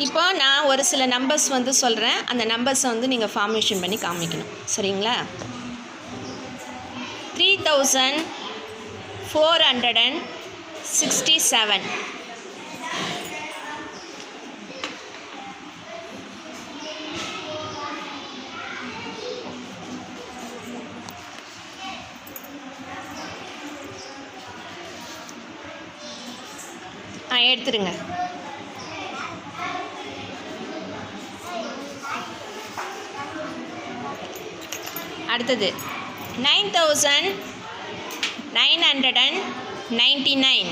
இப்போ நான் ஒரு சில நம்பர்ஸ் வந்து சொல்கிறேன். அந்த நம்பர்ஸை வந்து நீங்கள் ஃபார்மேஷன் பண்ணி காமிக்கணும். சரிங்களா? 3467. எடுத்துருங்க. அடுத்தது 9999.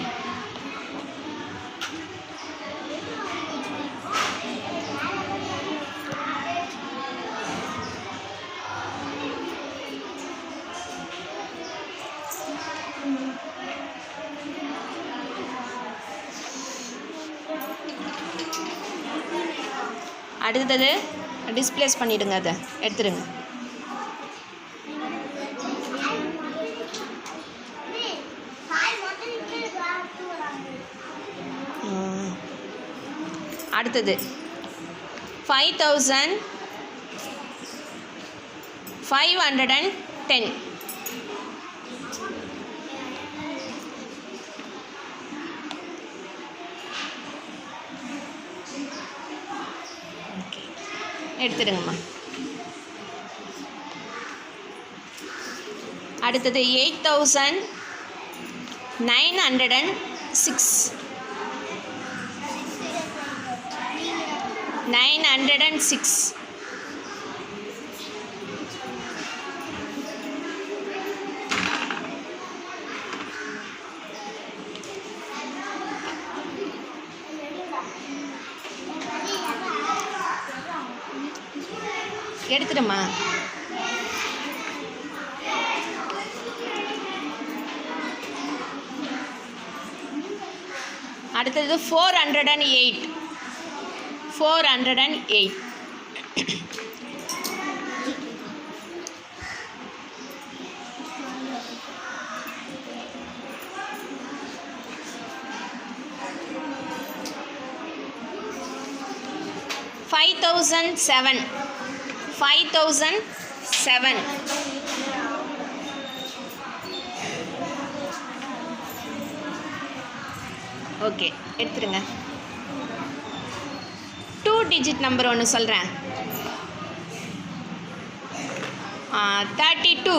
அடுத்தது டிஸ்பிளேஸ் பண்ணிவிடுங்க. அதை எடுத்துடுங்க. அடுத்தது 5510. எடுத்துடுங்கம்மா. அடுத்தது 8906. 906. எடுத்துடுமா. அடுத்தது 408. 408. $5007. 5007. ஓகே, எடுத்துருங்க. 2 டிஜிட் நம்பர் ஒன்று சொல்கிறேன். 32.